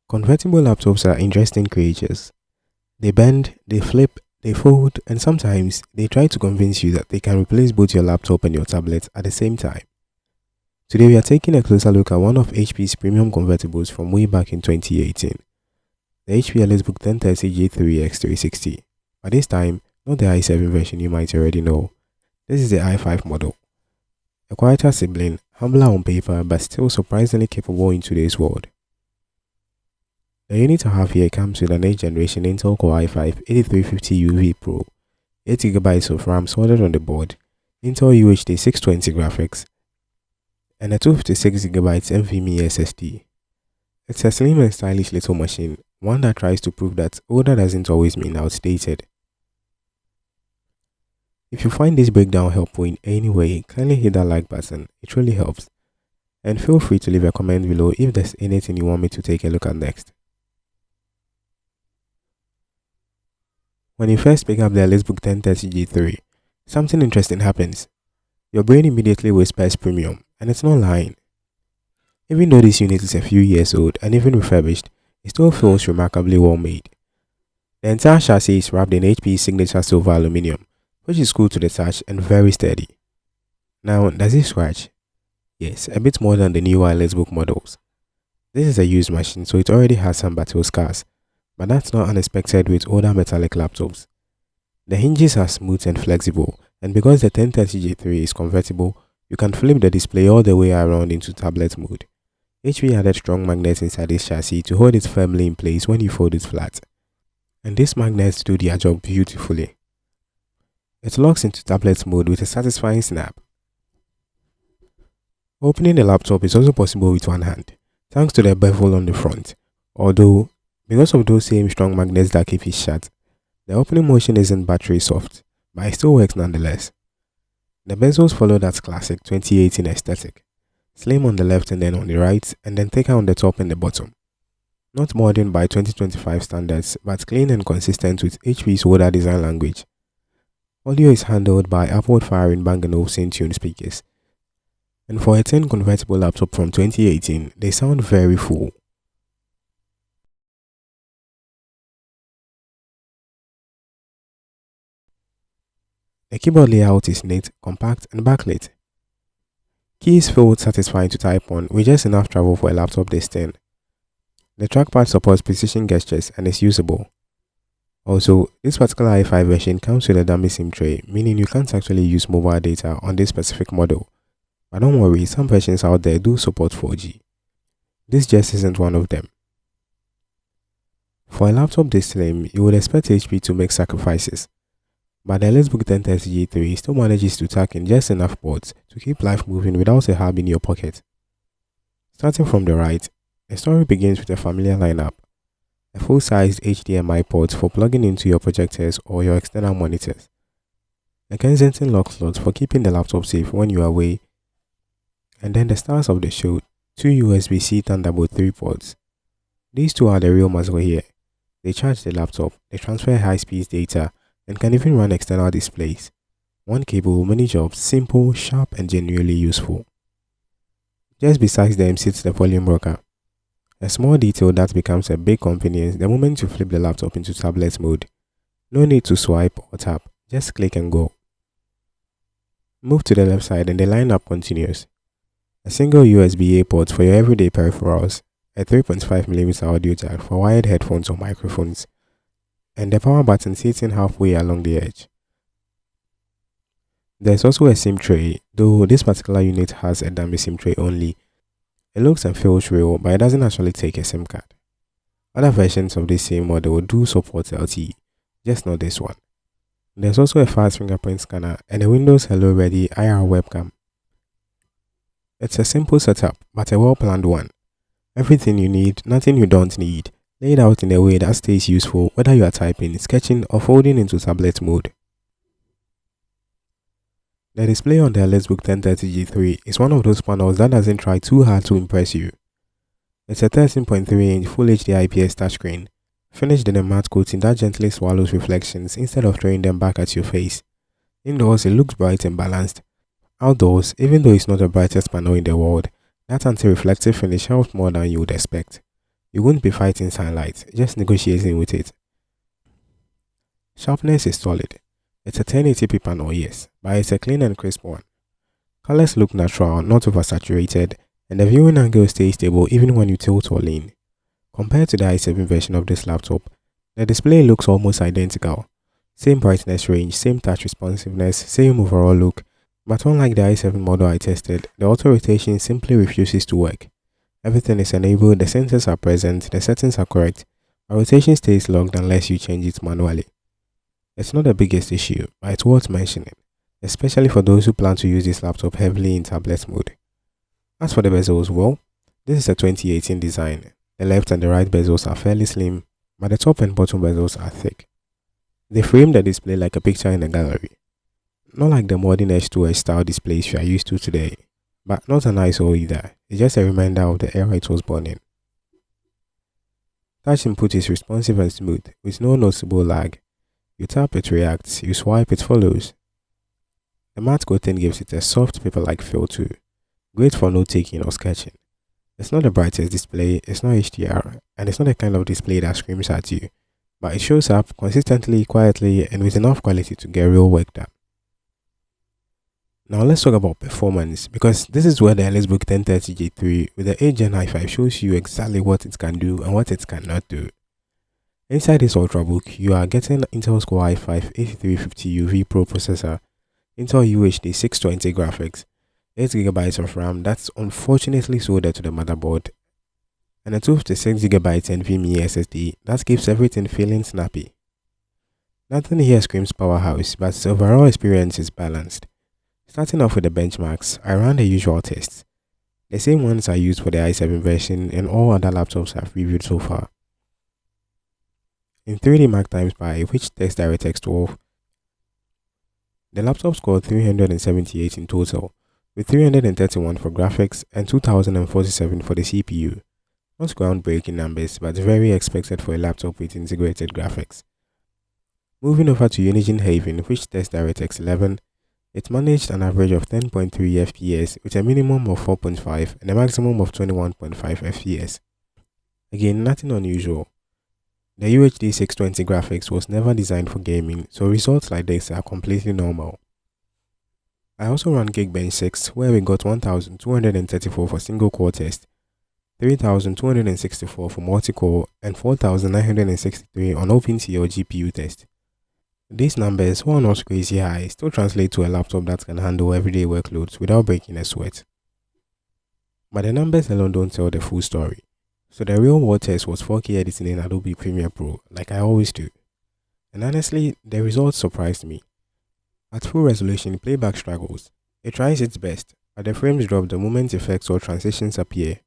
Convertible laptops are interesting creatures. They bend, they flip, they fold, and sometimes they try to convince you that they can replace both your laptop and your tablet at the same time. Today we are taking a closer look at one of HP's premium convertibles from way back in 2018, the HP EliteBook 1030G3X360. By this time, not the i7 version you might already know. This is the i5 model. A quieter sibling, humbler on paper but still surprisingly capable in today's world. The unit I have here comes with an 8th generation Intel Core i5-8350UV Pro, 8GB of RAM soldered on the board, Intel UHD 620 graphics, and a 256GB NVMe SSD. It's a slim and stylish little machine, one that tries to prove that older doesn't always mean outdated. If you find this breakdown helpful in any way, kindly hit that like button, it really helps. And feel free to leave a comment below if there's anything you want me to take a look at next. When you first pick up the EliteBook 1030G3, something interesting happens. Your brain immediately whispers premium, and it's not lying. Even though this unit is a few years old and even refurbished, it still feels remarkably well made. The entire chassis is wrapped in HP's signature silver aluminum, which is cool to the touch and very sturdy. Now, does it scratch? Yes, a bit more than the newer EliteBook models. This is a used machine, so it already has some battle scars, but that's not unexpected with older metallic laptops. The hinges are smooth and flexible, and because the 1030G3 is convertible, you can flip the display all the way around into tablet mode. HP added strong magnets inside this chassis to hold it firmly in place when you fold it flat. And these magnets do their job beautifully. It locks into tablet mode with a satisfying snap. Opening the laptop is also possible with one hand, thanks to the bevel on the front, although, because of those same strong magnets that keep it shut, the opening motion isn't battery soft, but it still works nonetheless. The bezels follow that classic 2018 aesthetic, slim on the left and then on the right, and then thicker on the top and the bottom. Not modern by 2025 standards, but clean and consistent with HP's older design language. Audio is handled by upward-firing Bang & Olufsen tuned speakers, and for a thin convertible laptop from 2018, they sound very full. The keyboard layout is neat, compact, and backlit. Keys feel satisfying to type on with just enough travel for a laptop this thin. The trackpad supports precision gestures and is usable. Also, this particular i5 version comes with a dummy SIM tray, meaning you can't actually use mobile data on this specific model. But don't worry, some versions out there do support 4G. This just isn't one of them. For a laptop this slim, you would expect HP to make sacrifices. But the EliteBook 1030G3 still manages to tuck in just enough ports to keep life moving without a hub in your pocket. Starting from the right, the story begins with a familiar lineup. A full-sized HDMI port for plugging into your projectors or your external monitors. A Kensington lock slot for keeping the laptop safe when you are away. And then the stars of the show, 2 USB-C Thunderbolt 3 ports. These two are the real muscle here. They charge the laptop, they transfer high-speed data, and can even run external displays. One cable, many jobs, simple, sharp, and genuinely useful. Just beside them sits the volume rocker. A small detail that becomes a big convenience the moment you flip the laptop into tablet mode. No need to swipe or tap, just click and go. Move to the left side and the lineup continues. A single USB-A port for your everyday peripherals, a 3.5mm audio jack for wired headphones or microphones, and the power button sitting halfway along the edge. There's also a SIM tray, though this particular unit has a dummy SIM tray only. It looks and feels real, but it doesn't actually take a SIM card. Other versions of this same model do support LTE, just not this one. There's also a fast fingerprint scanner and a Windows Hello Ready IR webcam. It's a simple setup, but a well-planned one. Everything you need, nothing you don't need, laid out in a way that stays useful whether you are typing, sketching, or folding into tablet mode. The display on the EliteBook 1030G3 is one of those panels that doesn't try too hard to impress you. It's a 13.3-inch Full HD IPS touchscreen, finished in a matte coating that gently swallows reflections instead of throwing them back at your face. Indoors, it looks bright and balanced. Outdoors, even though it's not the brightest panel in the world, that anti-reflective finish helps more than you would expect. You won't be fighting sunlight, just negotiating with it. Sharpness is solid. It's a 1080p panel, yes, but it's a clean and crisp one. Colors look natural, not oversaturated, and the viewing angle stays stable even when you tilt or lean. Compared to the i7 version of this laptop, the display looks almost identical. Same brightness range, same touch responsiveness, same overall look, but unlike the i7 model I tested, the auto rotation simply refuses to work. Everything is enabled, the sensors are present, the settings are correct, but rotation stays locked unless you change it manually. It's not the biggest issue, but it's worth mentioning, especially for those who plan to use this laptop heavily in tablet mode. As for the bezels, well, this is a 2018 design. The left and the right bezels are fairly slim, but the top and bottom bezels are thick. They frame the display like a picture in a gallery. Not like the modern H2S style displays you are used to today, but not an eyesore either. It's just a reminder of the era it was born in. Touch input is responsive and smooth, with no noticeable lag. You tap, it reacts, you swipe, it follows. The matte coating gives it a soft paper-like feel too, great for note-taking or sketching. It's not the brightest display, it's not HDR, and it's not the kind of display that screams at you, but it shows up consistently, quietly, and with enough quality to get real work done. Now let's talk about performance, because this is where the EliteBook 1030G3 with the 8 Gen i5 shows you exactly what it can do and what it cannot do. Inside this ultrabook, you are getting Intel's Core i5-8350UV Pro processor, Intel UHD 620 graphics, 8GB of RAM that's unfortunately soldered to the motherboard, and a 256GB NVMe SSD that keeps everything feeling snappy. Nothing here screams powerhouse, but the overall experience is balanced. Starting off with the benchmarks, I ran the usual tests. The same ones I used for the i7 version and all other laptops I've reviewed so far. In 3D Mark times by which tests DirectX 12, the laptop scored 378 in total, with 331 for graphics and 2047 for the CPU. Not groundbreaking numbers, but very expected for a laptop with integrated graphics. Moving over to Unigine Haven, which tests DirectX 11, it managed an average of 10.3 FPS with a minimum of 4.5 and a maximum of 21.5 FPS. Again, nothing unusual. The UHD 620 graphics was never designed for gaming, so results like this are completely normal. I also ran Geekbench 6, where we got 1234 for single core test, 3264 for multi-core, and 4963 on OpenCL GPU test. These numbers, while not crazy high, still translate to a laptop that can handle everyday workloads without breaking a sweat. But the numbers alone don't tell the full story. So the real world test was 4K editing in Adobe Premiere Pro, like I always do. And honestly, the results surprised me. At full resolution, playback struggles. It tries its best, but the frames drop the moment effects or transitions appear.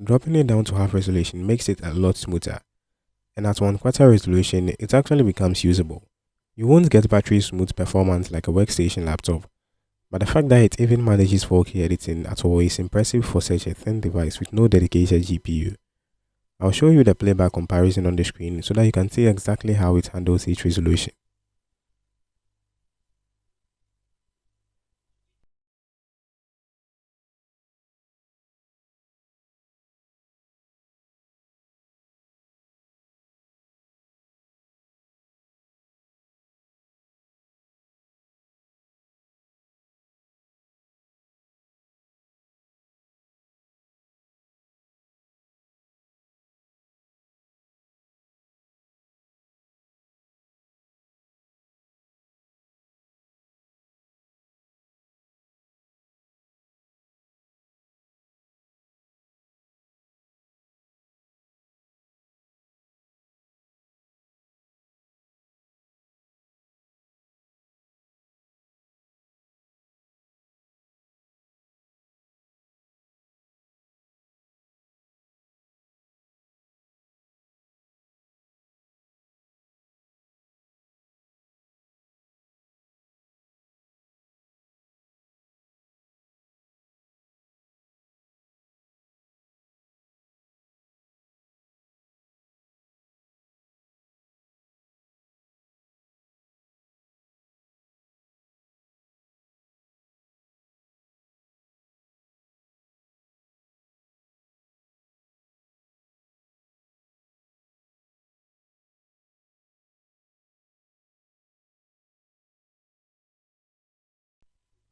Dropping it down to half resolution makes it a lot smoother, and at 1/4 resolution, it actually becomes usable. You won't get battery smooth performance like a workstation laptop, but the fact that it even manages 4K editing at all is impressive for such a thin device with no dedicated GPU. I'll show you the playback comparison on the screen so that you can see exactly how it handles each resolution.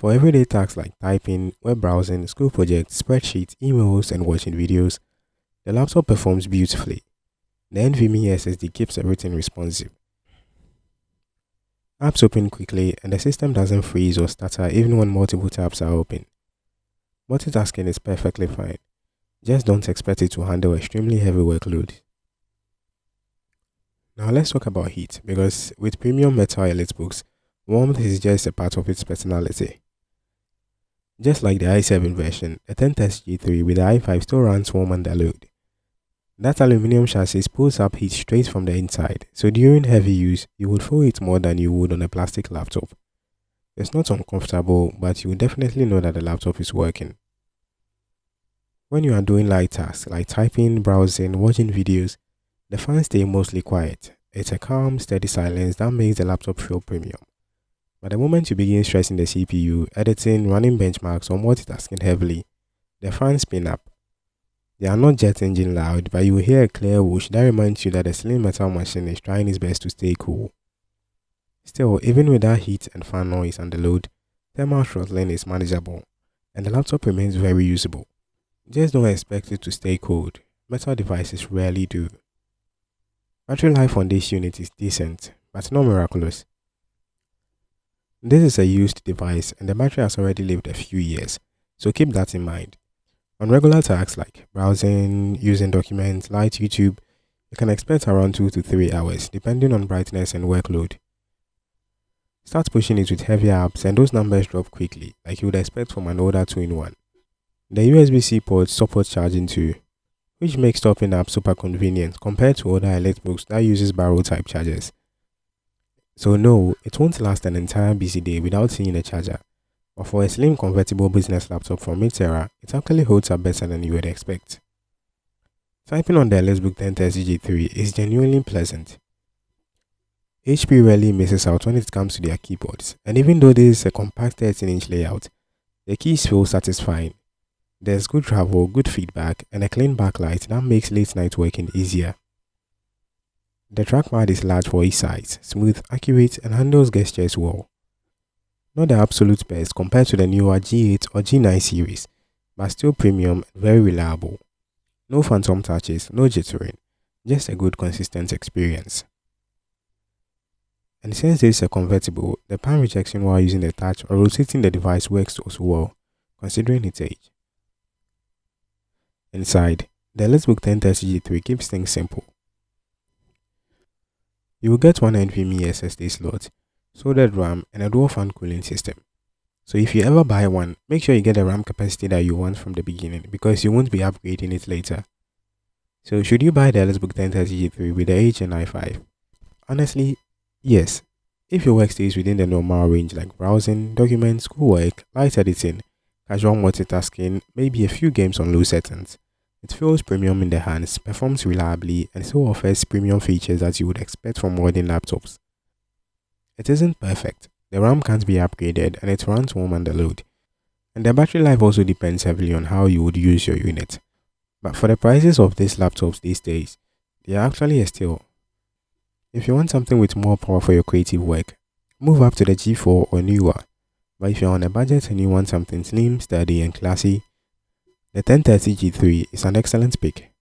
For everyday tasks like typing, web browsing, school projects, spreadsheets, emails, and watching videos, the laptop performs beautifully. The NVMe SSD keeps everything responsive. Apps open quickly and the system doesn't freeze or stutter even when multiple tabs are open. Multitasking is perfectly fine. Just don't expect it to handle extremely heavy workload. Now let's talk about heat, because with premium metal EliteBooks, warmth is just a part of its personality. Just like the i7 version, the 1030G3 with the i5 still runs warm under load. That aluminum chassis pulls up heat straight from the inside, so during heavy use, you would feel it more than you would on a plastic laptop. It's not uncomfortable, but you will definitely know that the laptop is working. When you are doing light tasks like typing, browsing, watching videos, the fans stay mostly quiet. It's a calm, steady silence that makes the laptop feel premium. But the moment you begin stressing the CPU, editing, running benchmarks, or multitasking heavily, the fans spin up. They are not jet engine loud, but you will hear a clear whoosh that reminds you that the slim metal machine is trying its best to stay cool. Still, even with that heat and fan noise and the load, thermal throttling is manageable, and the laptop remains very usable. Just don't expect it to stay cold. Metal devices rarely do. Battery life on this unit is decent, but not miraculous. This is a used device and the battery has already lived a few years, so keep that in mind. On regular tasks like browsing, using documents, light YouTube, you can expect around 2 to 3 hours depending on brightness and workload. Start pushing it with heavier apps and those numbers drop quickly, like you would expect from an older 2-in-1. The USB-C port supports charging too, which makes topping apps super convenient compared to other EliteBooks that uses barrel type chargers. So no, it won't last an entire busy day without seeing a charger, but for a slim convertible business laptop from mid-era, it actually holds up better than you would expect. Typing on the EliteBook 1030G3 is genuinely pleasant. HP rarely misses out when it comes to their keyboards, and even though this is a compact 13-inch layout, the keys feel satisfying. There's good travel, good feedback, and a clean backlight that makes late night working easier. The trackpad is large for each size, smooth, accurate, and handles gestures well. Not the absolute best compared to the newer G8 or G9 series, but still premium and very reliable. No phantom touches, no jittering, just a good consistent experience. And since this is a convertible, the palm rejection while using the touch or rotating the device works also well, considering its age. Inside, the EliteBook 1030G3 keeps things simple. You will get one NVMe SSD slot, soldered RAM, and a dual fan cooling system. So if you ever buy one, make sure you get the RAM capacity that you want from the beginning because you won't be upgrading it later. So should you buy the EliteBook 1030G3 with the HN i5? Honestly, yes. If your work stays within the normal range like browsing, documents, schoolwork, light editing, casual multitasking, maybe a few games on low settings, it feels premium in the hands, performs reliably, and still offers premium features that you would expect from modern laptops. It isn't perfect, the RAM can't be upgraded and it runs warm under load, and the battery life also depends heavily on how you would use your unit. But for the prices of these laptops these days, they are actually a steal. If you want something with more power for your creative work, move up to the G4 or newer. But if you're on a budget and you want something slim, sturdy, and classy, the 1030G3 is an excellent pick.